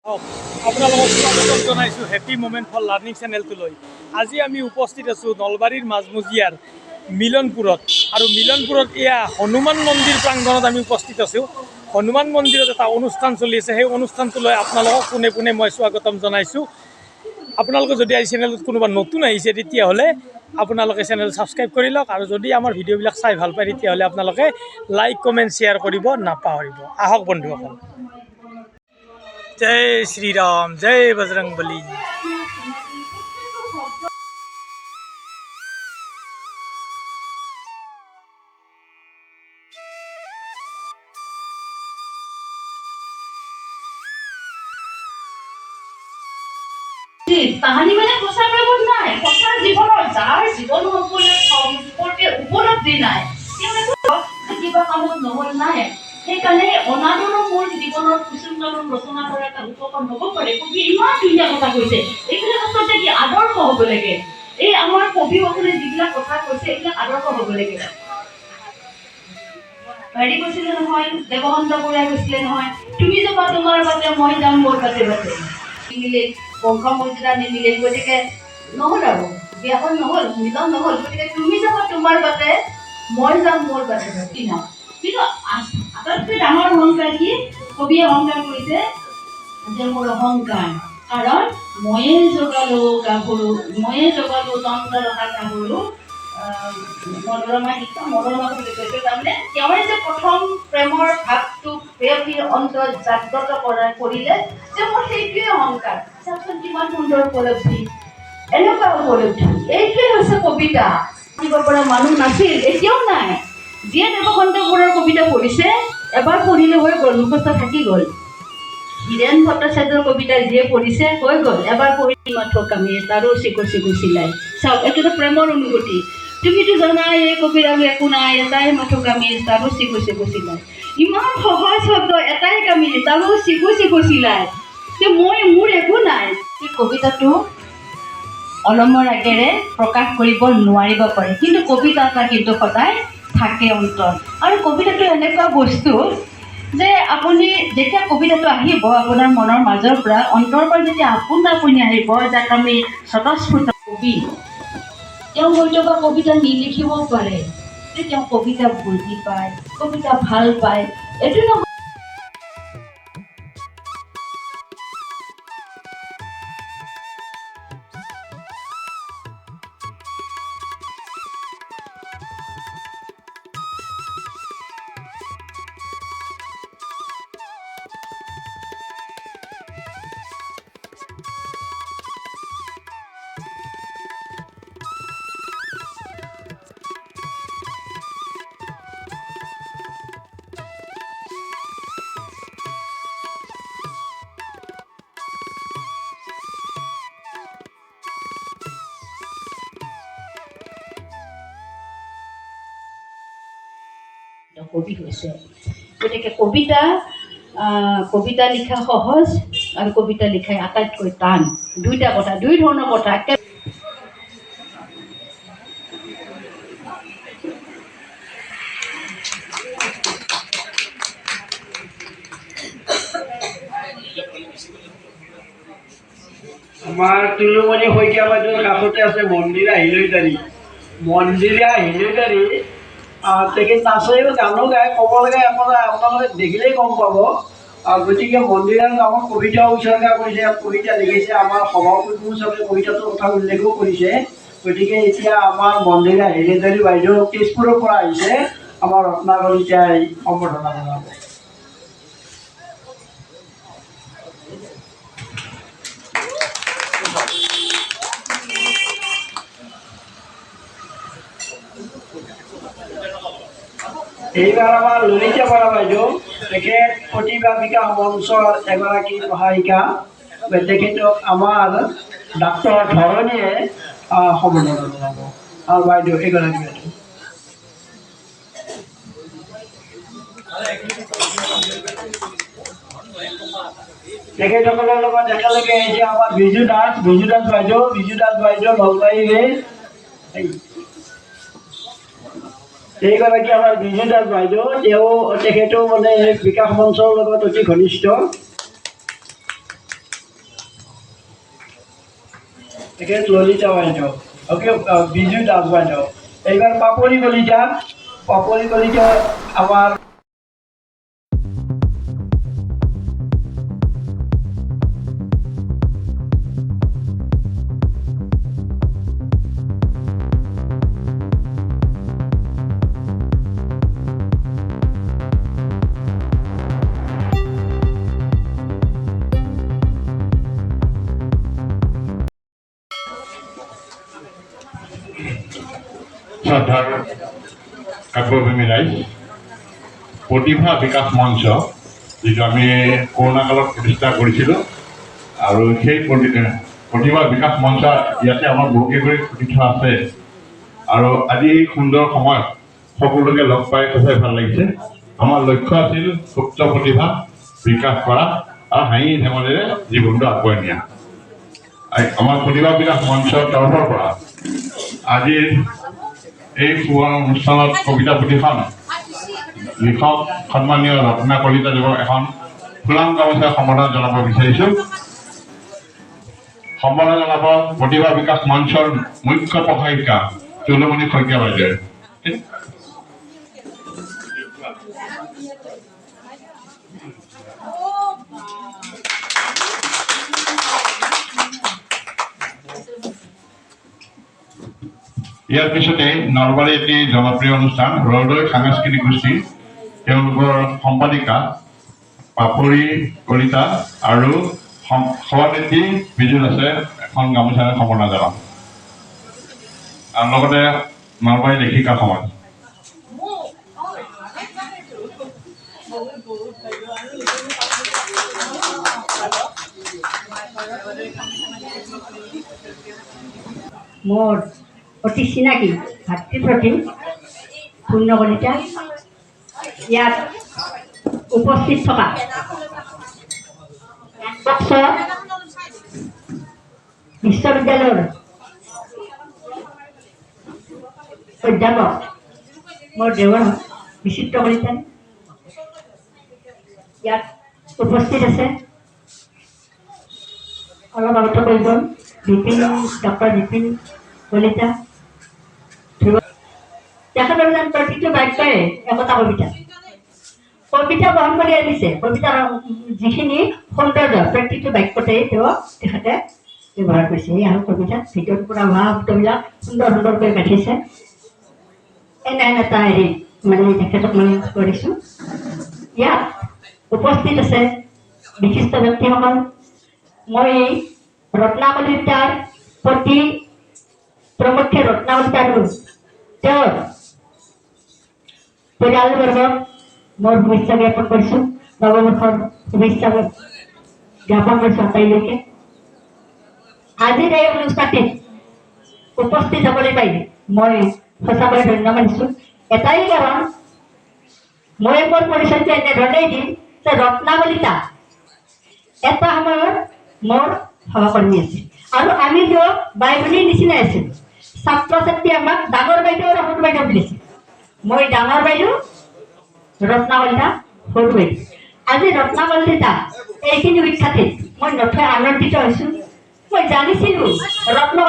আপোনালোকক স্বাগতম জনাইছোঁ হেপী মুমেণ্ট ফৰ লাৰ্ণিং চেনেলটোলৈ। আজি আমি উপস্থিত আছোঁ নলবাৰীৰ মাজমজিয়াৰ মিলনপুৰত, আৰু মিলনপুৰত এয়া হনুমান মন্দিৰ প্ৰাংগণত আমি উপস্থিত আছোঁ। হনুমান মন্দিৰত এটা অনুষ্ঠান চলি আছে, সেই অনুষ্ঠানটোলৈ আপোনালোকক পোনে পোনে মই স্বাগতম জনাইছোঁ। আপোনালোকে যদি এই চেনেলটোত কোনোবা নতুন আহিছে তেতিয়াহ'লে আপোনালোকে চেনেল ছাবস্ক্ৰাইব কৰি লওক, আৰু যদি আমাৰ ভিডিঅ'বিলাক চাই ভাল পায় তেতিয়াহ'লে আপোনালোকে লাইক কমেণ্ট শ্বেয়াৰ কৰিব নাপাহৰিব। আহক বন্ধুসকল। जय श्री राम, जय बजरंग बली। তাহানি মানে সঁচা প্ৰেমত নাই, সঁচা জীৱনৰ যাৰ জীৱন সম্পৰ্কে উপলব্ধি নাই, কিবা কামত নহল নাই, সেইকাৰণে অনাদৰো মোৰ জীৱনৰ কুসুমকৰণ ৰচনা কৰা এটা উপকৰণ হ'ব পাৰে। কবি ইমান ধুনীয়া কথা কৈছে, এইবিলাক আচলতে কি আদৰ্শ হ'ব লাগে। এই আমাৰ কবিসকলে যিবিলাক কথা কৈছে এইবিলাক আদৰ্শ হ'ব লাগে। হেৰি কৈছিলে নহয়, দেৱকান্ত বৰুৱাই কৈছিলে নহয়, তুমি যাবা তোমাৰ বাটে মই যাম মোৰ বাটে বাটে। বংশ মৰ্যাদা নিমিলে, গতিকে নহ'ল আৰু বিয়াখন নহ'ল, মিলন নহ'ল। গতিকে তুমি যাবা তোমাৰ বাটে মই যাম মোৰ বাটে বাটে। কিন্তু আটাইতকৈ ডাঙৰ অহংকাৰ কি? কবিয়ে অহংকাৰ কৰিছে যে মোৰ অহংকাৰ, কাৰণ ময়ে জগালো গাভৰু, ময়ে জগালো তন্ত্ৰলতা গাভৰু মনোৰমা শিক্ষা মনোৰমা বুলি কৈছে। তাৰমানে তেওঁৱে যে প্ৰথম প্ৰেমৰ ভাৱটো প্ৰেয়সীৰ অন্তৰত জাগ্ৰত কৰিলে, যে মোৰ সেইটোৱে অহংকাৰ। চাওকচোন কিমান সুন্দৰ উপলব্ধি, এনেকুৱা উপলব্ধি। এইটোৱে হৈছে কবিতা। দিব পৰা মানুহ নাছিল, এতিয়াও নাই। যিয়ে দেৱকান্ত বৰুৱাৰ কবিতা পঢ়িছে এবাৰ পঢ়িলে হৈ গ'ল, মুখস্থ থাকি গ'ল। হীৰেণ ভট্টাচাৰ্যৰ কবিতা যিয়ে পঢ়িছে হৈ গ'ল, এবাৰ পঢ়ি মাথো কামি তাৰো চিকু চিকু চিলাই। চাওক, এইটোতো প্ৰেমৰ অনুভূতি। তুমিতো জানাই এই কবিৰ আৰু একো নাই, এটাই মাথো কামি তাৰো চিকু চিকু চিলাই। ইমান সহজ শব্দ, এটাই কামি তাৰো চিকু চিকু চিলাই, যে মোৰ একো নাই। এই কবিতাটো অলমৰ আগেৰে প্ৰকাশ কৰিব নোৱাৰিব পাৰে, কিন্তু কবিতা এটা কিন্তু সদায় থাকে অন্তত। আৰু কবিতাটো এনেকুৱা বস্তু যে আপুনি যেতিয়া কবিতাটো আহিব আপোনাৰ মনৰ মাজৰ পৰা, অন্তৰৰ পৰা যেতিয়া আপুনি আহিব, যাক আমি স্বতঃস্ফূৰ্ত কবি, তেওঁ হয়তো বা কবিতা নিলিখিবও পাৰে, যে তেওঁ কবিতা বুজি পায়, কবিতা ভাল পায়, এইটো নহয়। কবি হৈছে, গতিকে কবিতা লিখা সহজ আৰু কবিতা লিখাই আটাইতকৈ টান। দুইটা কথা, দুই ধৰণৰ কথা। আমাৰ তুলুমণি শইকীয়া বাইদেউৰ কাষতে আছে মন্দিৰা হিলৈদাৰী। মন্দিৰা হিলৈদাৰী তেখেত নাচেও গানো গায়, ক'ব লাগে আপোনালোকে দেখিলেই গম পাব। গতিকে মন্দিৰাৰ নামত কবিতাও উৎসৰ্গা কৰিছে, কবিতা লিখিছে। আমাৰ সভাপতি হিচাপে কবিতাটোৰ কথা উল্লেখো কৰিছে। গতিকে এতিয়া আমাৰ মন্দিৰা হিলৈদাৰী বাইদেউ তেজপুৰৰ পৰা আহিছে, আমাৰ ৰত্নাকলিতাই সম্বৰ্ধনা জনাব। এইবাৰ আমাৰ ললিতা বৰা বাইদেউ, তেখেত প্ৰতিভা বিকাশ মঞ্চৰ এগৰাকী সহায়িকা। তেখেতক আমাৰ ডাক্তৰ ধৰণীয়ে সম্বৰ্ধনা জনাব। আৰু বাইদেউ এগৰাকী বাইদেউ তেখেতসকলৰ লগত একেলগে আহিছে আমাৰ বিজু দাস বাইদেউ নলবাৰীৰে। এইগৰাকী আমাৰ বিজু দাস বাইদেউ, তেখেতো মানে বিকাশ মঞ্চৰ লগত অতি ঘনিষ্ঠ। এখানে ললিতা বাইদেউ, ওকে বিজু দাস বাইদেউ। এইবার পাপড়ি কলিতা আমার শ্রদ্ধার কাব্যভূমি রাইজ প্ৰতিভা বিকাশ মঞ্চ যিটো আমি কৰোণা কালত প্ৰতিষ্ঠা কৰিছিলোঁ আৰু সেই প্ৰতিভা বিকাশ মঞ্চ ইয়াতে আমাৰ বহুকেইগৰাকী প্ৰতিভা আছে আৰু আজি এই সুন্দৰ সময়ত সকলোকে লগ পাই সঁচাই ভাল লাগিছে। আমাৰ লক্ষ্য আছিল সুপ্ত প্ৰতিভা বিকাশ কৰা আৰু হাঁহি ধেমালিৰে জীৱনটো আগুৱাই নিয়া। আমাৰ প্ৰতিভা বিকাশ মঞ্চৰ তৰফৰ পৰা আজিৰ এই সুবৰ্ণ অনুষ্ঠানত কবিতা পুথিখন লিখক সন্মানীয় ৰত্না কলিতাদেৱক এখন ফুলাম গামোচা সম্বৰ্ধনা জনাব বিচাৰিছোঁ। সম্বৰ্ধনা জনাব প্ৰতিভা বিকাশ মঞ্চৰ মুখ্য প্ৰশাসিকা তুলমণি শইকীয়া বাইদেৱে। ইয়াৰ পিছতে নলবাৰীৰ এটি জনপ্ৰিয় অনুষ্ঠান ৰদৈ সাংস্কৃতিক গোষ্ঠী তেওঁলোকৰ সম্পাদিকা পাপৰি কলিতা আৰু সভানেত্ৰী বিজু দাসে এখন গামোচাৰে সম্বৰ্ধনা জনাম। আৰু লগতে নলবাৰী লেখিকা সমাজ। মোৰ অতি চিনাকি ভাতৃপ্ৰতিম পূৰ্ণ কলিতা, ইয়াত উপস্থিত থকা বিশ্ববিদ্যালয়ৰ অধ্যাপক মোৰ দেৱৰ বিচিত্ৰ কলিতা ইয়াত উপস্থিত আছে। অলপ আগতে কৈ গ'ল ডক্টৰ বিপিন কলিতা। তেখেতৰ যেন প্ৰতিটো বাক্যৰে একতা কবিতা বহন কৰি আনিছে। কবিতাৰ যিখিনি সৌন্দৰ্য প্ৰতিটো বাক্যতেই তেখেতে ব্যৱহাৰ কৰিছে। এই আৰু কবিতাত ভিতৰৰ পৰা অহা শব্দবিলাক সুন্দৰকৈ গাঁঠিছে। এনে এটা হেৰি মানে তেখেতক মই কৰিছোঁ। ইয়াত উপস্থিত আছে বিশিষ্ট ব্যক্তিসকল। মই ৰত্না কলিতাৰ প্ৰতি প্ৰমুখ্যে ৰত্না কলিতা আৰু তেওঁৰ পৰিয়ালবৰ্গক মোৰ শুভেচ্ছা জ্ঞাপন কৰিছোঁ। নৱবৰ্ষৰ শুভেচ্ছা জ্ঞাপন কৰিছোঁ আটাইলৈকে। আজিৰ এই অনুষ্ঠানটিত উপস্থিত হ'বলৈ পাই মই সঁচাকৈ ধন্য মানিছোঁ। এটাই কাৰণ মই মোৰ পৰিচয়টো এনেধৰণেই দিম যে ৰত্না কলিতা এটা সময়ত মোৰ সহকৰ্মী আছিল আৰু আমি তেওঁক বাই ভনীৰ নিচিনাই আছিলোঁ। ছাত্ৰ ছাত্ৰী আমাক ডাঙৰ বাইদেউ আৰু সৰু বাইদেউ বুলিছিল। মই ডাঙৰ বাইদেউ, ৰত্না কলিতা সৰু বাইদেউ। আজি ৰত্না কলিতা এইখিনি সুখ্যাতিত মই নথৈ আনন্দিত হৈছোঁ। মই জানিছিলোঁ ৰত্না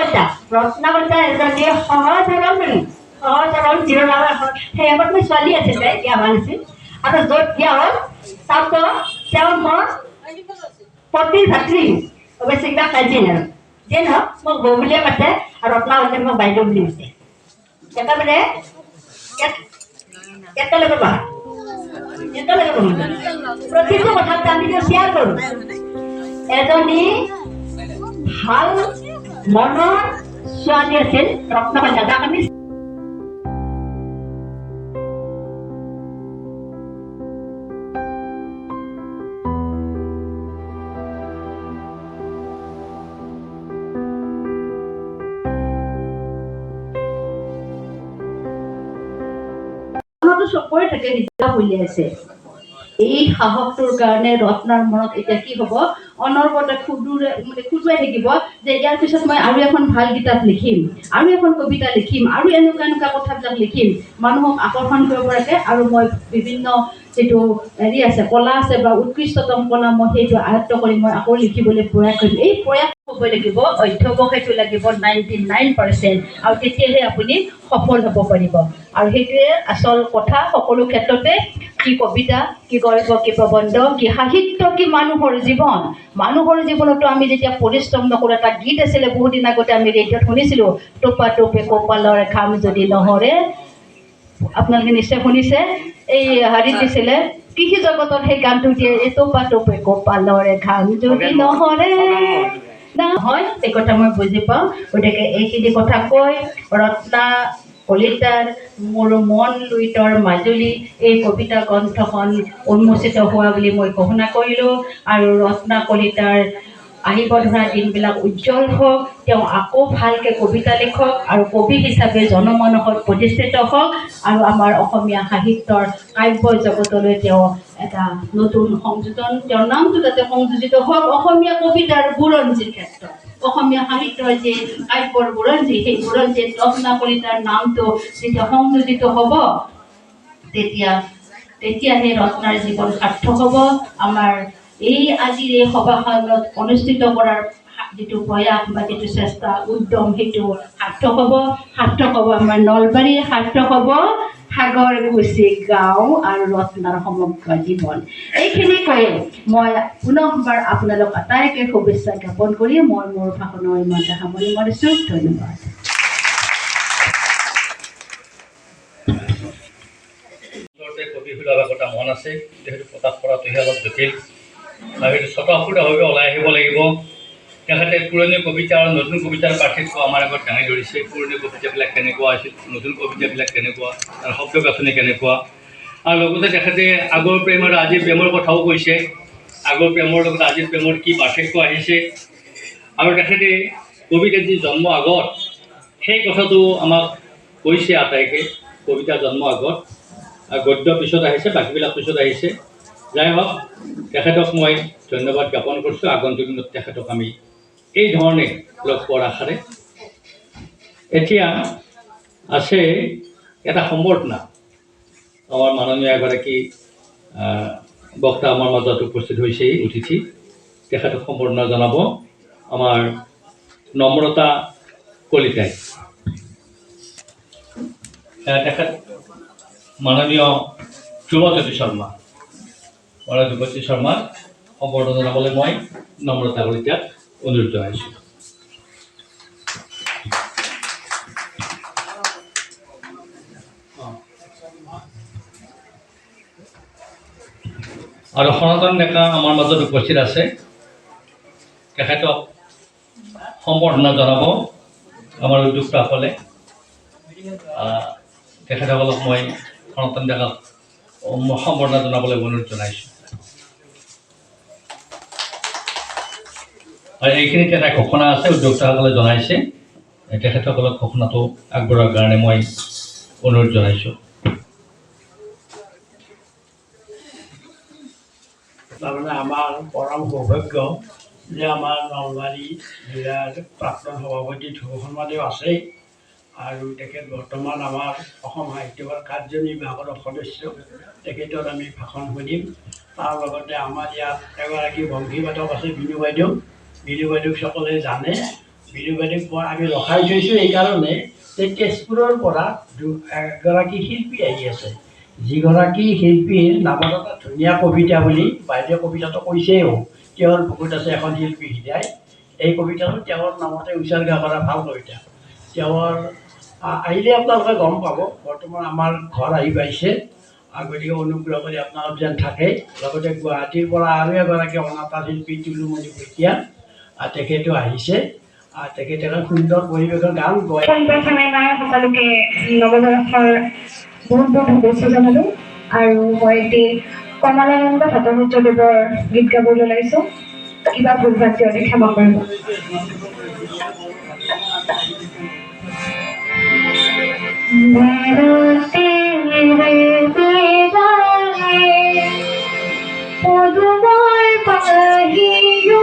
কলিতা এজনী সহজ সৰল জিৰণাৰ সেই আগত মই ছোৱালী আছিল, তাই বিয়া হোৱা নাছিল। আৰু য'ত বিয়া হ'ল তাত তেওঁ মোৰ পতিৰ ভাতৃ, অৱশ্যে কিবা কাজিন আৰু যে নহওক মোক বৌ বুলিয়ে মাতে আৰু ৰত্না কলিতাই মোক বাইদেউ বুলি মাতে। একেবাৰে একেলগে বহা প্ৰতিটো কথাত আমি শ্বেয়াৰ কৰোঁ। এজনী ভাল মনৰ ছোৱালী আছিল ৰত্না কলিতা, যাক আমি চবৰে থাকে নিজা মূল্য আছে। এই সাহসটোৰ কাৰণে ৰত্নাৰ মনত এতিয়া কি হ'ব, অনবৰতে খুটুৱাই থাকিব যে ইয়াৰ পিছত মই আৰু এখন ভাল কিতাপ লিখিম, আৰু এখন কবিতা লিখিম, আৰু এনেকুৱা কথাবিলাক লিখিম, মানুহক আকৰ্ষণ কৰিব পৰাকৈ, আৰু মই বিভিন্ন যিটো হেৰি আছে কলা আছে বা উৎকৃষ্টতম কলা মই সেইটো আয়ত্ব কৰি মই আকৌ লিখিবলৈ প্ৰয়াস কৰিম। এই প্ৰয়াস হ'ব লাগিব, অধ্যৱক সেইটো লাগিব 99%, আৰু তেতিয়াহে আপুনি সফল হ'ব পাৰিব। আৰু সেইটোৱে আচল কথা সকলো ক্ষেত্ৰতে, কি কবিতা, কি গল্প, কি প্ৰবন্ধ, কি সাহিত্য, কি মানুহৰ জীৱন। মানুহৰ জীৱনতো আমি যেতিয়া পৰিশ্ৰম নকৰোঁ, এটা গীত আছিলে বহুত দিন আগতে আমি ৰেডিঅ'ত শুনিছিলোঁ, টোপা টোপে কপালৰ ঘাম যদি নহৰে, আপোনালোকে নিশ্চয় শুনিছে, এই হেৰিত দিছিলে কৃষি জগতৰ সেই গানটো দিয়ে, এই টোপা টোপে কপালৰ ঘাম যদি নহৰে নহয়, এই কথা মই বুজি পাওঁ। গতিকে এইখিনি কথা কৈ ৰত্না কলিতাৰ মোৰ মন লুইতৰ মাজুলী এই কবিতা গ্ৰন্থখন উন্মোচিত হোৱা বুলি মই ঘোষণা কৰিলোঁ। আৰু ৰত্না কলিতাৰ আহিব ধৰা দিনবিলাক উজ্জ্বল হওক, তেওঁ আকৌ ভালকৈ কবিতা লিখক আৰু কবি হিচাপে জনমানসত প্ৰতিষ্ঠিত হওক, আৰু আমাৰ অসমীয়া সাহিত্যৰ কাব্য জগতলৈ তেওঁ এটা নতুন সংযোজন, তেওঁৰ নামটো যাতে সংযোজিত হওক অসমীয়া কবিতাৰ বুৰঞ্জীৰ ক্ষেত্ৰত। অসমীয়া সাহিত্যৰ যে কাব্যৰ বুৰঞ্জী, সেই বুৰঞ্জীত ৰত্না কলিতাৰ নামটো যেতিয়া সংযোজিত হ'ব, তেতিয়াহে ৰত্নাৰ জীৱন সাৰ্থক হ'ব। আমাৰ এই আজিৰ এই সভাখনত অনুষ্ঠিত কৰাৰ যিটো প্ৰয়াস বা যিটো চেষ্টা উদ্যম, সেইটো সাৰ্থক হ'ব। সাৰ্থক হ'ব আমাৰ নলবাৰী, সাৰ্থক হ'ব সাগৰকুছি গাঁও আৰু ৰত্নাৰ সমগ্ৰ জীৱন। এইখিনি কৈ মই পুনৰবাৰ আপোনালোক আটাইকে শুভেচ্ছা জ্ঞাপন কৰি মই মোৰ ভাষণৰ ইমানতে সামৰি মাৰিছোঁ। ধন্যবাদ। কবি ওলাব এটা মন আছে, সেইটো প্ৰকাশ কৰাটোহে অলপ জটিল, আৰু সেইটো স্বতঃস্ফূৰ্তভাৱে ওলাই আহিব লাগিব। তেখেতে পুৰণি কবিতা আৰু নতুন কবিতাৰ পাৰ্থক্য আমাৰ আগত দাঙি ধৰিছে। পুৰণি কবিতাবিলাক কেনেকুৱা আছিল, নতুন কবিতাবিলাক কেনেকুৱা, তাৰ শব্দ গাঁথনি কেনেকুৱা, আৰু লগতে তেখেতে আগৰ প্ৰেম আৰু আজিৰ প্ৰেমৰ কথাও কৈছে। আগৰ প্ৰেমৰ লগত আজিৰ প্ৰেমৰ কি পাৰ্থক্য আহিছে, আৰু তেখেতে কবিতাৰ যি জন্ম আগত সেই কথাটো আমাক কৈছে আটাইকে। কবিতা জন্ম আগত, গদ্য পিছত আহিছে, বাকীবিলাক পিছত আহিছে। যাই হওক, তেখেতক মই ধন্যবাদ জ্ঞাপন কৰিছোঁ। আগন্তুক দিনত তেখেতক আমি এই ধৰণে লগ পোৱাৰ আশাৰে। এতিয়া আছে এটা সম্বৰ্ধনা। আমাৰ মাননীয় এগৰাকী বক্তা আমাৰ মাজত উপস্থিত হৈছে, অতিথি। তেখেতক সম্বৰ্ধনা জনাব আমাৰ নম্ৰতা কলিতাই। তেখেত মাননীয় ধ্ৰুৱজ্যোতি শৰ্মা, শৰ্মাক সম্বৰ্ধনা জনাবলৈ মই নম্ৰতা কলিতাক অনুৰোধ জনাইছোঁ। আৰু সনাতন ডেকা আমাৰ মাজত উপস্থিত আছে, তেখেতক সম্বৰ্ধনা জনাব আমাৰ উদ্যোক্তাসকলে। তেখেতসকলক মই সনাতন ডেকাক সম্বৰ্ধনা জনাবলৈ অনুৰোধ জনাইছোঁ। আৰু এইখিনিত এটা ঘোষণা আছে, উদ্যোক্তাসকলে জনাইছে, তেখেতসকলক ঘোষণাটো আগবঢ়োৱাৰ কাৰণে মই অনুৰোধ জনাইছোঁ। তাৰমানে আমাৰ পৰম সৌভাগ্য যে আমাৰ নলবাৰী জিলাৰ প্ৰাক্তন সভাপতি ধ্ৰুৱ শৰ্মাদেউ আছেই, আৰু তেখেত বৰ্তমান আমাৰ অসম সাহিত্য কাৰ্যনিৰ্বাহকৰ সদস্য। তেখেতৰ আমি ভাষণ শুনিম। তাৰ লগতে আমাৰ ইয়াত এগৰাকী বংশীবাদক আছে, বিনু বাইদেউ। বিনু বাইদেউক সকলোৱে জানে। বিনু বাইদেউক আমি ৰখাই থৈছোঁ এইকাৰণে যে তেজপুৰৰ পৰা এগৰাকী শিল্পী আহি আছে, যিগৰাকী শিল্পীৰ নামত এটা ধুনীয়া কবিতা বুলি বাইদেউ কবিতাটো কৈছেও। তেওঁৰ বুকুত আছে এখন শিল্পী হৃদয়। এই কবিতাটো তেওঁৰ নামতে উৎসৰ্গা কৰা ভাল কবিতা। তেওঁৰ আহিলে আপোনালোকে গম পাব। বৰ্তমান আমাৰ ঘৰ আহি পাইছে, গতিকে অনুগ্ৰহ কৰি আপোনালোক যেন থাকে। লগতে গুৱাহাটীৰ পৰা আৰু এগৰাকী অনাতাঁৰ শিল্পী টুলুমণি শইকীয়া, তেখেতো আহিছে। তেখেতে এখন সুন্দৰ পৰিৱেশৰ গান গায়। সকলোকে নৱবৰ্ষৰ বহুত বহুত শুভেচ্ছা জনালোঁ। আৰু মই এটি কমলানন্দ ভট্টাচাৰ্যদেৱৰ গীত গাবলৈ ওলাইছোঁ। কিবা ভুল ভ্ৰান্তি হ'লে ক্ষমা কৰিব। পদুমৰ পাহিও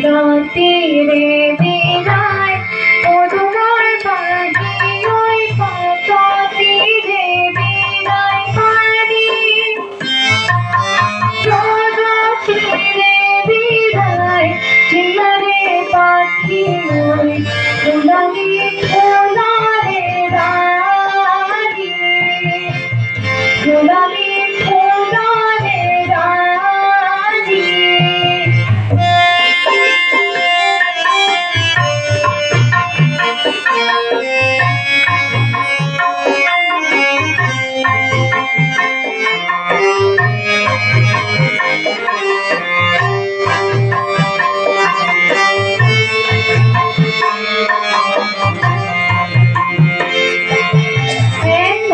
তীরে বিদায় পদুমার পাখি ওই পাতা তীরে বিদায় পানি তীরে বিদায় চিলারে পাখি ওই ফুলানি ফুলারে রানী ফুলানি ফুলারে রানী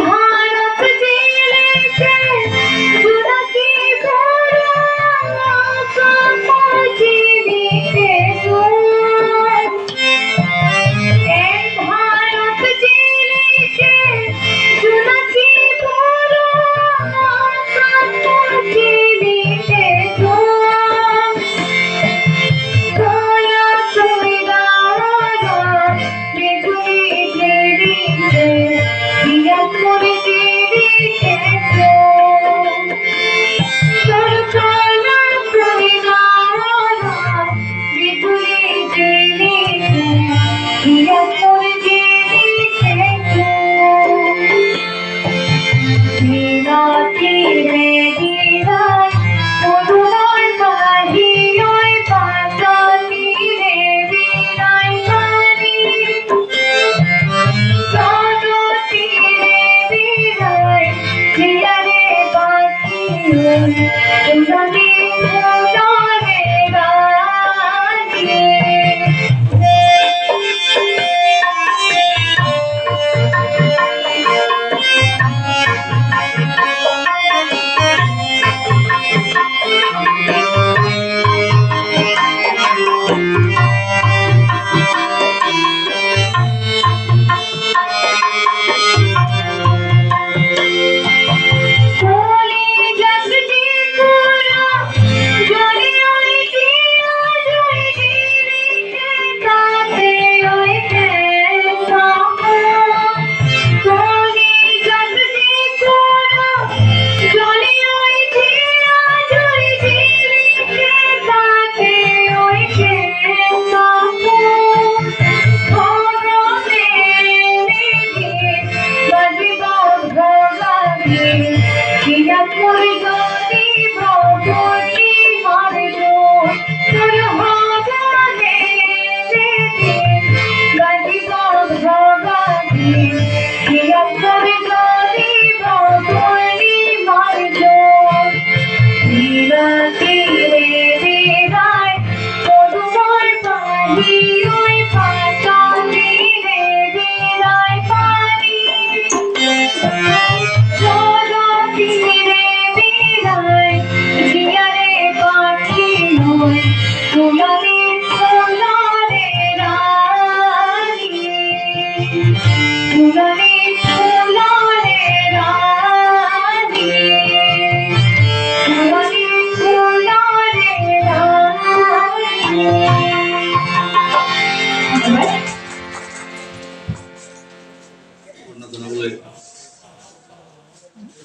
भारत जिले जुड़की भारत जिले जुड़की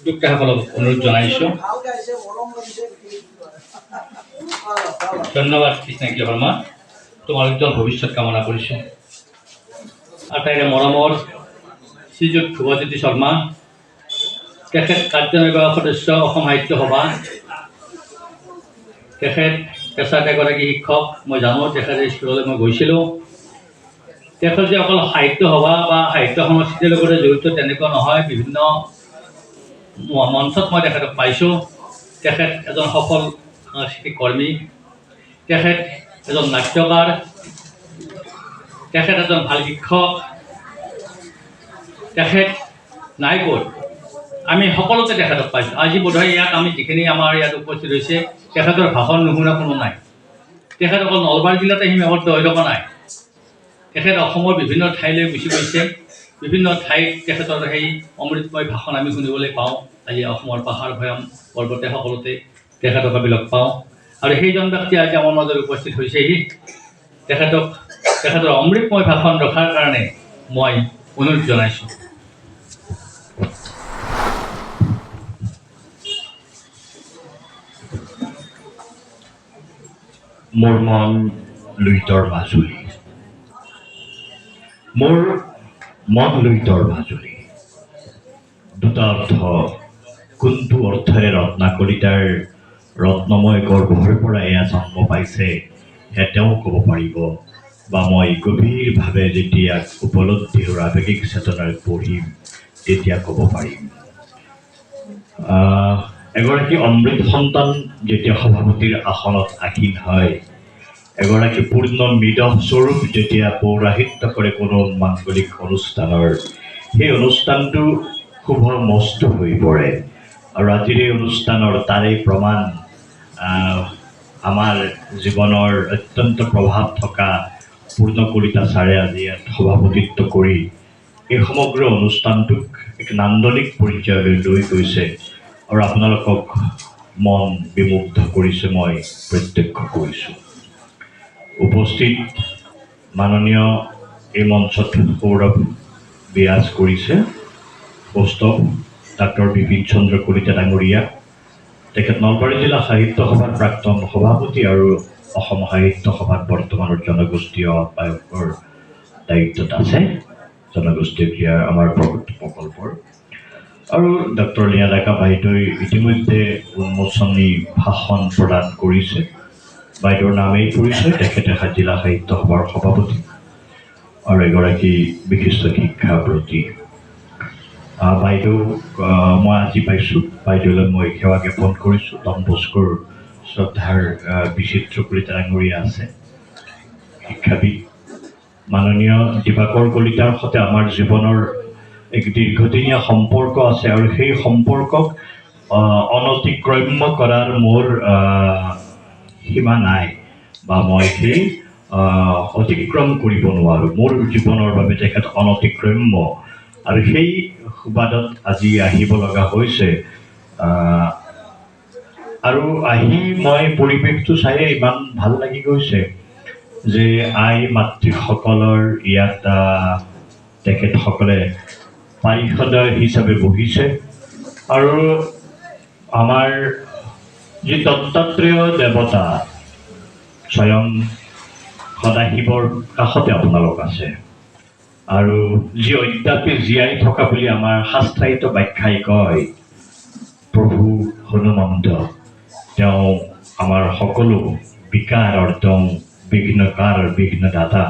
উদ্যোক্তাসকলক অনুৰোধ জনাইছোঁ। ধন্যবাদ কৃষ্ণাকী শৰ্মা, তোমাৰ উজ্জ্বল ভৱিষ্যত কামনা কৰিছোঁ। আটাইৰে মৰমৰ শ্ৰীযুত ধ্ৰুৱজ্যোতি শৰ্মা, তেখেত কাৰ্যনিৰ্বাহক সদস্য অসম সাহিত্য সভা। তেখেত পেছাত এগৰাকী শিক্ষক, মই জানো তেখেতে স্কুললৈ মই গৈছিলোঁ। তেখেত যে অকল সাহিত্য সভা বা সাহিত্য সংস্কৃতিৰ লগতে জড়িত তেনেকুৱা নহয়, বিভিন্ন মঞ্চত মই তেখেতক পাইছোঁ। তেখেত এজন সফল সাংস্কৃতিক কৰ্মী, তেখেত এজন নাট্যকাৰ, তেখেত এজন ভাল শিক্ষক, তেখেত নাইপৰ আমি সকলোতে তেখেতক পাইছোঁ। আজি বোধহয় ইয়াত আমি যিখিনি আমাৰ ইয়াত উপস্থিত হৈছে তেখেতৰ ভাষণ নুশুনা কোনো নাই। তেখেত অকল নলবাৰী জিলাতে সীমাবদ্ধ হৈ থকা নাই, তেখেত অসমৰ বিভিন্ন ঠাইলৈ গুচি গৈছে। বিভিন্ন ঠাইত তেখেতৰ সেই অমৃতময় ভাষণ আমি শুনিবলৈ পাওঁ। আজি অসমৰ পাহাৰ ভৈয়াম পৰ্বতে সকলোতে তেখেতক আমি লগ পাওঁ। আৰু সেইজন ব্যক্তি আজি আমাৰ মাজত উপস্থিত হৈছেহি। তেখেতৰ অমৃতময় ভাষণ ৰখাৰ কাৰণে মই অনুৰোধ জনাইছোঁ। মোৰ মন লুইতৰ মাজুলী, মোৰ মন লুইতৰ মাজুলী। দুটা অৰ্থ, কোনটো অৰ্থৰে ৰত্নাকলিতাৰ ৰত্নময় গৰ্ভৰ পৰা এয়া জন্ম পাইছে সেয়া তেওঁ ক'ব পাৰিব, বা মই গভীৰভাৱে যেতিয়া উপলব্ধি আৰু আৱেগিক চেতনাৰে পঢ়িম তেতিয়া ক'ব পাৰিম। এগৰাকী অমৃত সন্তান যেতিয়া সভাপতিৰ আসনত আসীন হয়, এগৰাকী পূৰ্ণ মৃদহ স্বৰূপ যেতিয়া পৌৰাহিত্য কৰে কোনো মাংগলিক অনুষ্ঠানৰ, সেই অনুষ্ঠানটো শুভ মস্তু হৈ পৰে। আৰু আজিৰ এই অনুষ্ঠানৰ তাৰেই প্ৰমাণ আমাৰ জীৱনৰ অত্যন্ত প্ৰভাৱ থকা পূৰ্ণ কলিতা ছাৰে আজি ইয়াত সভাপতিত্ব কৰি এই সমগ্ৰ অনুষ্ঠানটোক এক নান্দনিক পৰ্যায়লৈ লৈ গৈছে আৰু আপোনালোকক মন বিমুগ্ধ কৰিছে, মই প্ৰত্যক্ষ কৰিছোঁ। উপস্থিত মাননীয় এই মঞ্চত সৌৰভ বিৰাজ কৰিছে কৌস্তভ ডাক্তৰ বিপিন চন্দ্ৰ কলিতা ডাঙৰীয়া। তেখেত নলবাৰী জিলা সাহিত্য সভাৰ প্ৰাক্তন সভাপতি আৰু অসম সাহিত্য সভাত বৰ্তমানৰ জনগোষ্ঠীয় আহ্বায়কৰ দায়িত্বত আছে, জনগোষ্ঠীয় ক্ৰিয়াৰ আমাৰ প্ৰকল্পৰ। আৰু ডক্টৰ লীনা ডেকা বাইদেৱে ইতিমধ্যে উন্মোচনী ভাষণ প্ৰদান কৰিছে। বাইদেউৰ নামেই পৰিচয়, তেখেতে জিলা সাহিত্য সভাৰ সভাপতি আৰু এগৰাকী বিশিষ্ট শিক্ষাব্ৰতী। বাইদেউ মই আজি পাইছোঁ, বাইদেউলৈ মই সেৱা জ্ঞাপন কৰিছোঁ। ডন বস্কোৰ শ্ৰদ্ধাৰ বিচিত্ৰ কলিতা ডাঙৰীয়া আছে, শিক্ষাবিদ। মাননীয় দিবাকৰ কলিতাৰ সৈতে আমাৰ জীৱনৰ এক দীৰ্ঘদিনীয়া সম্পৰ্ক আছে আৰু সেই সম্পৰ্কক অনতিক্ৰম্য কৰাৰ মোৰ সীমা নাই, বা মই সেই অতিক্ৰম কৰিব নোৱাৰোঁ। মোৰ জীৱনৰ বাবে তেখেত অনতিক্ৰম্য আৰু সেই সুবাদত আজি আহিব লগা হৈছে। আৰু আহি মই পৰিৱেশটো চাই ইমান ভাল লাগি গৈছে যে আই মাতৃসকলৰ ইয়াত তেখেতসকলে পাৰিষদ হিচাপে বহিছে আৰু আমাৰ যি দত্তাত্ৰেয় দেৱতা স্বয়ং সদাশিৱৰ কাষতে আপোনালোক আছে আৰু যি অদ্যাপি জীয়াই থকা বুলি আমাৰ শাস্ত্ৰায়িত ব্যাখ্যাই কয়, প্ৰভু হনুমন্ত, তেওঁ আমাৰ সকলো বিকাৰৰ তেওঁ বিঘ্নকাৰ বিঘ্নদাতা।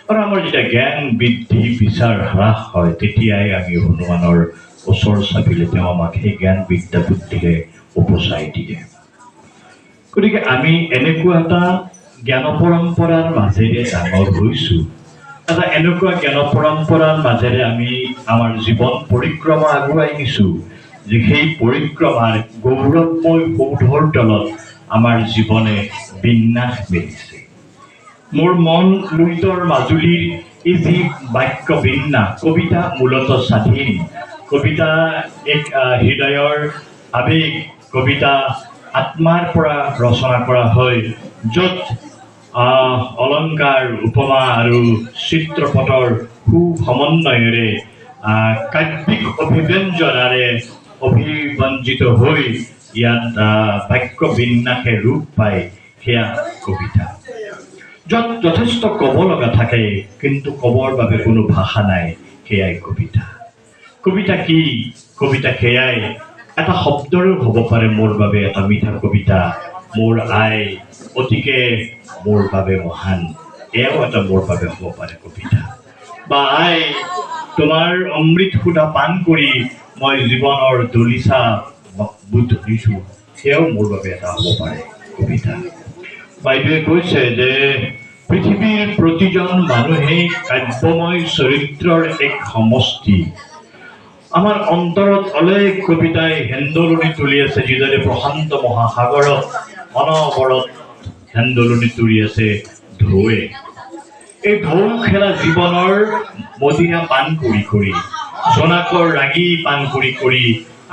আৰু আমাৰ যেতিয়া জ্ঞান বৃদ্ধি বিচাৰ হ্ৰাস হয় তেতিয়াই আমি হনুমানৰ ওচৰ চাপিলে তেওঁ আমাক সেই জ্ঞান বিদ্যা বুদ্ধিৰে উপচাই দিয়ে। গতিকে আমি এনেকুৱা এটা জ্ঞান পৰম্পৰাৰ মাজেৰে ডাঙৰ হৈছোঁ, এটা এনেকুৱা জ্ঞান পৰম্পৰাৰ মাজেৰে আমি আমাৰ জীৱন পৰিক্ৰমা আগুৱাই নিছোঁ যে সেই পৰিক্ৰমাৰ গৌৰৱময় সৌধৰ তলত আমাৰ জীৱনে বিন্যাস মেলিছে। মোৰ মন লুইতৰ মাজুলীৰ এই যি বাক্য বিন্যাস, কবিতা মূলতঃ স্বাধীন, কবিতা এক হৃদয়ৰ আৱেগ, কবিতা আত্মাৰ পৰা ৰচনা কৰা হয়, য'ত অলংকাৰ, উপমা আৰু চিত্ৰপটৰ সুসমন্বয়েৰে কাব্যিক অভিব্যঞ্জনাৰে অভিব্যঞ্জিত হৈ ইয়াত বাক্য বিন্যাসে ৰূপ পায়, সেয়া কবিতা। য'ত যথেষ্ট ক'ব লগা থাকে কিন্তু ক'বৰ বাবে কোনো ভাষা নাই, সেয়াই কবিতা। কবিতা কি? কবিতা সেয়াই, এটা শব্দৰেও হ'ব পাৰে মোৰ বাবে এটা মিঠা কবিতা, মোৰ আই অতিকে মোৰ বাবে মহান, এয়াও এটা মোৰ বাবে হ'ব পাৰে কবিতা। বা আই তোমাৰ অমৃত সুধা পান কৰি মই জীৱনৰ দলিচা বোধ ধৰিছোঁ, সেয়াও মোৰ বাবে এটা হ'ব পাৰে কবিতা। বাইদেৱে কৈছে যে পৃথিৱীৰ প্ৰতিজন মানুহেই কাব্যময় চৰিত্ৰৰ এক সমষ্টি। আমাৰ অন্তৰত অলেখ কবিতাই হেন্দোলনি তুলি আছে, যিদৰে প্ৰশান্ত মহাসাগৰত অনবৰত হেন্দোলনি তুলি আছে ঢৌৱে। এই ঢৌ খেলা জীৱনৰ মদিনা পান কৰি কৰি, জোনাকৰ ৰাগী পান কৰি কৰি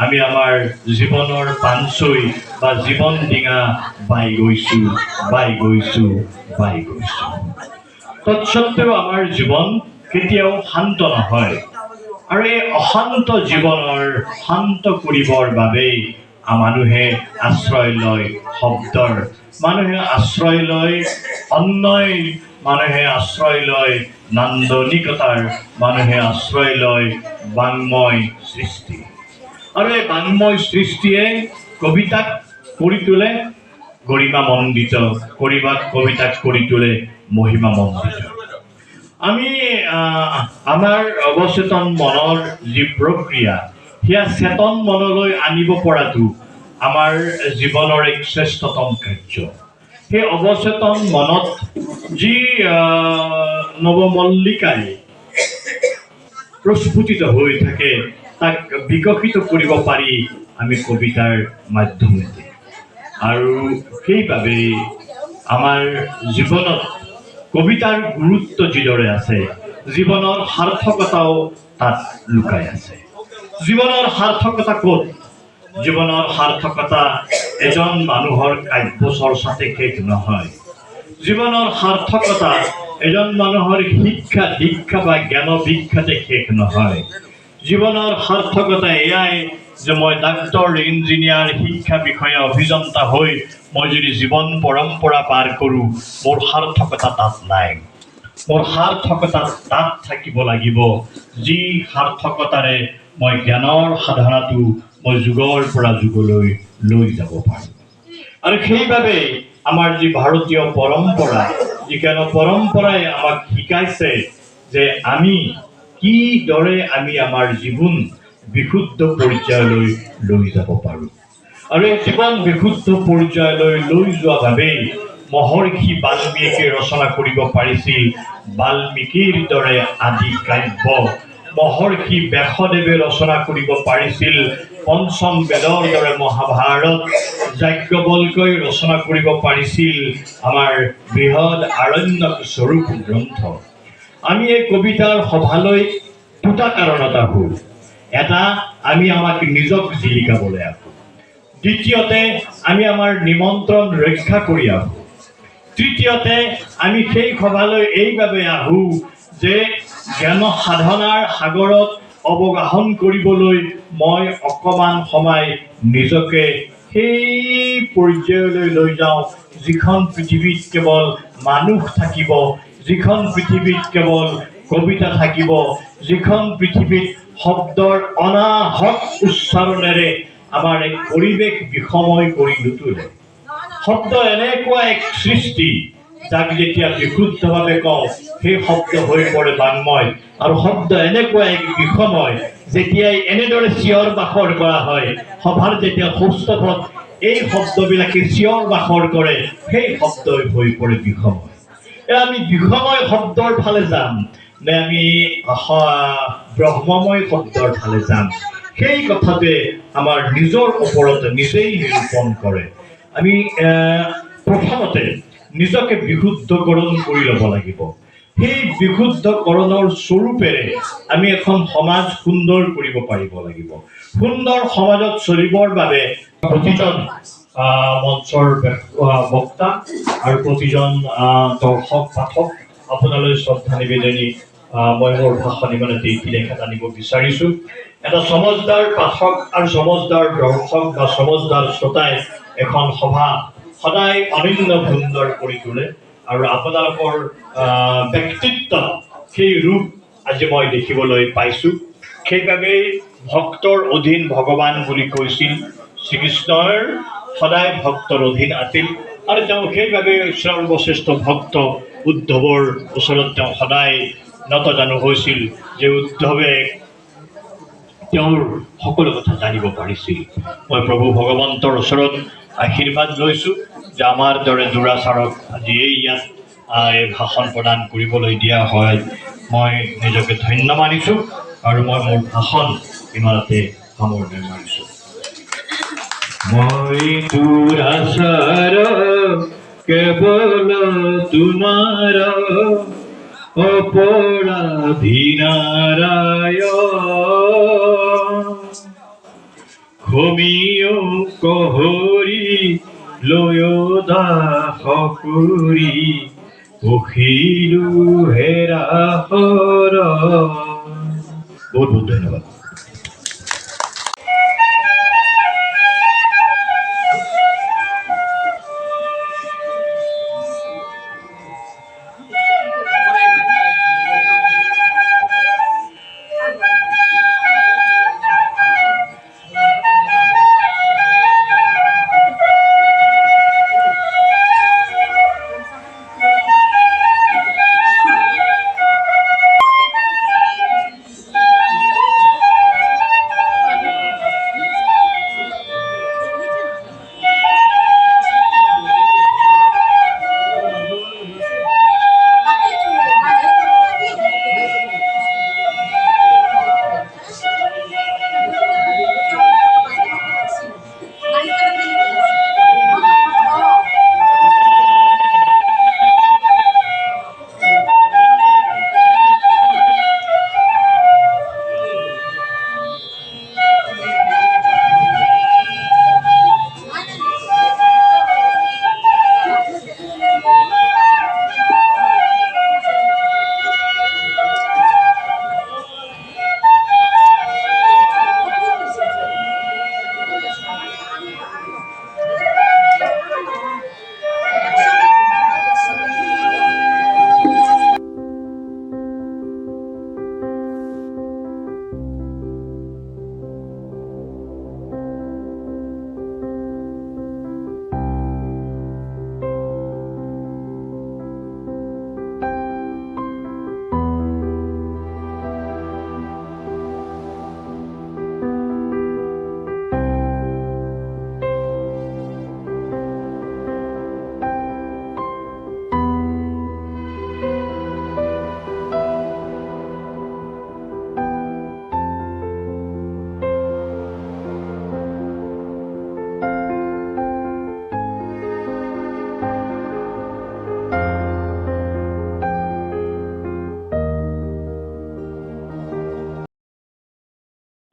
আমি আমাৰ জীৱনৰ পাঞ্চৈ বা জীৱন ডিঙা বাই গৈছোঁ। তৎসত্ত্বেও আমাৰ জীৱন কেতিয়াও শান্ত নহয়, আৰু এই অশান্ত জীৱনৰ শান্ত কৰিবৰ বাবেই মানুহে আশ্ৰয় লয় শব্দৰ, মানুহে আশ্ৰয় লয় অন্যয়, মানুহে আশ্ৰয় লয় নান্দনিকতাৰ, মানুহে আশ্ৰয় লয় বাংময় সৃষ্টি। আৰু এই বাংময় সৃষ্টিয়ে কবিতাক কৰি তোলে গৰিমামণ্ডিত, কবিতাক কৰি তোলে মহিমামণ্ডিত। আমি আমাৰ অৱচেতন মনৰ যি প্ৰক্ৰিয়া, সেয়া চেতন মনলৈ আনিব পৰাটো আমাৰ জীৱনৰ এক শ্ৰেষ্ঠতম কাৰ্য। সেই অৱচেতন মনত যি নৱমল্লিকাই প্ৰস্ফুটিত হৈ থাকে, তাক বিকশিত কৰিব পাৰি আমি কবিতাৰ মাধ্যমেৰে। আৰু সেইবাবেই আমাৰ জীৱনত কবিতাৰ গুৰুত্ব যিদৰে আছে, জীৱনৰ সাৰ্থকতাও তাত লুকাই আছে। জীৱনৰ সাৰ্থকতা ক'ত? জীৱনৰ সাৰ্থকতা এজন মানুহৰ কাব্য চৰ্চাতে শেষ নহয়। জীৱনৰ সাৰ্থকতা এজন মানুহৰ শিক্ষা দীক্ষা বা জ্ঞান ভিক্ষাতে শেষ নহয়। জীৱনৰ সাৰ্থকতা এয়াই যে মই ডাক্তৰ, ইঞ্জিনিয়াৰ, শিক্ষা বিষয়া, অভিযন্তা হৈ মই যদি জীৱন পৰম্পৰা পাৰ কৰোঁ, মোৰ সাৰ্থকতা তাত নাই। মোৰ সাৰ্থকতা তাত থাকিব লাগিব যি সাৰ্থকতাৰে মই জ্ঞানৰ সাধনাটো মই যুগৰ পৰা যুগলৈ লৈ যাব পাৰোঁ। আৰু সেইবাবে আমাৰ যি ভাৰতীয় পৰম্পৰা, যি জ্ঞান পৰম্পৰাই আমাক শিকাইছে যে আমি কিদৰে আমি আমাৰ জীৱন বিশুদ্ধ পৰ্যায়লৈ লৈ যাব পাৰোঁ। আৰু এই জীৱন বিশুদ্ধ পৰ্যায়লৈ লৈ যোৱা বাবেই মহৰ্ষি বাল্মীকিয়ে ৰচনা কৰিব পাৰিছিল বাল্মীকিৰ দৰে আদি কাব্য। মহৰ্ষি ব্যাসদেৱে ৰচনা কৰিব পাৰিছিল পঞ্চম বেদৰ দৰে মহাভাৰত। যাজ্ঞবল্ক্যই ৰচনা কৰিব পাৰিছিল আমাৰ বৃহৎ আৰণ্যক স্বৰূপ গ্ৰন্থ। আমি এই কবিতাৰ সভালৈ দুটা কাৰণত আহোঁ। এটা, আমি আমাক নিজক জিলিকাবলৈ আহোঁ। দ্বিতীয়তে, আমি আমাৰ নিমন্ত্ৰণ ৰক্ষা কৰি আহোঁ। তৃতীয়তে, আমি সেই সভালৈ এইবাবে আহোঁ যে জ্ঞান সাধনাৰ সাগৰত অৱগাহন কৰিবলৈ মই অকণমান সময় নিজকে সেই পৰ্যায়লৈ লৈ যাওঁ, যিখন পৃথিৱীত কেৱল মানুহ থাকিব, যিখন পৃথিৱীত কেৱল কবিতা থাকিব, যিখন পৃথিৱীত শব্দৰ অনাহক উচ্চাৰণেৰে আমাৰ এক পৰিৱেশ বিষময় কৰি নুতুলে। শব্দ এনেকুৱা এক সৃষ্টি, যাক যেতিয়া বিশুদ্ধভাৱে কওঁ সেই শব্দ হৈ পৰে বাংময়। আৰু শব্দ এনেকুৱা এক বিষময়, যেতিয়াই এনেদৰে চিঞৰ বাখৰ কৰা হয়, সভাৰ যেতিয়া সৌষ্ঠৱত এই শব্দবিলাকে চিঞৰ বাখৰ কৰে, সেই শব্দই হৈ পৰে বিষময়। আমি বিষময় শব্দৰ ফালে যাম নে আমি ব্ৰহ্মময় শব্দৰ ফালে যাম, সেই কথাটোৱে আমাৰ নিজৰ ওপৰত নিজেই নিৰূপণ কৰে। আমি প্ৰথমতে নিজকে বিশুদ্ধকৰণ কৰি ল'ব লাগিব। সেই বিশুদ্ধকৰণৰ স্বৰূপেৰে আমি এখন সমাজ সুন্দৰ কৰিব পাৰিব লাগিব। সুন্দৰ সমাজত চলিবৰ বাবে প্ৰতিজন মঞ্চৰ বক্তা আৰু প্ৰতিজন দৰ্শক পাঠক আপোনালৈ শ্ৰদ্ধা নিবেদনী মই মোৰ ভাষণ ইমানতে ৰেখাত আনিব বিচাৰিছোঁ। এটা সমজদাৰ পাঠক আৰু সমজদাৰ দৰ্শক বা সমজদাৰ শ্ৰোতাই এখন সভা সদায় অনন্য সুন্দৰ কৰি তোলে। আৰু আপোনালোকৰ ব্যক্তিত্ব সেই ৰূপ আজি মই দেখিবলৈ পাইছোঁ। সেইবাবেই ভক্তৰ অধীন ভগৱান বুলি কৈছিল শ্ৰীকৃষ্ণৰ, সদায় ভক্তৰ অধীন আছিল। আৰু তেওঁ সেইবাবে সৰ্বশ্ৰেষ্ঠ ভক্ত উদ্ধৱৰ ওচৰত তেওঁ সদায় নতজানু হৈছিল, যে উদ্ধৱে তেওঁৰ সকলো কথা জানিব পাৰিছিল। মই প্ৰভু ভগৱন্তৰ ওচৰত আশীৰ্বাদ লৈছোঁ যে আমাৰ দৰে দুৰাচাৰক আজি ইয়াত এই ভাষণ প্ৰদান কৰিবলৈ দিয়া হয়, মই নিজকে ধন্য মানিছোঁ আৰু মই মোৰ ভাষণ ইমানতে সামৰণি মাৰিছোঁ। মই দুৰাচাৰ কেৱল তোমাৰ অপৰাধী নাৰায়ণ, কহৰি লয়দা সকুৰি পখিলো হেৰা হৰ বহুত বহুত ধন্যবাদ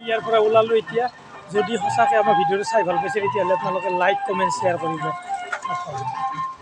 ইয়াৰ পৰা ওলালোঁ এতিয়া যদি সঁচাকৈ আমাৰ ভিডিঅ'টো চাই ভাল পাইছে তেতিয়াহ'লে আপোনালোকে লাইক কমেণ্ট শ্বেয়াৰ কৰিব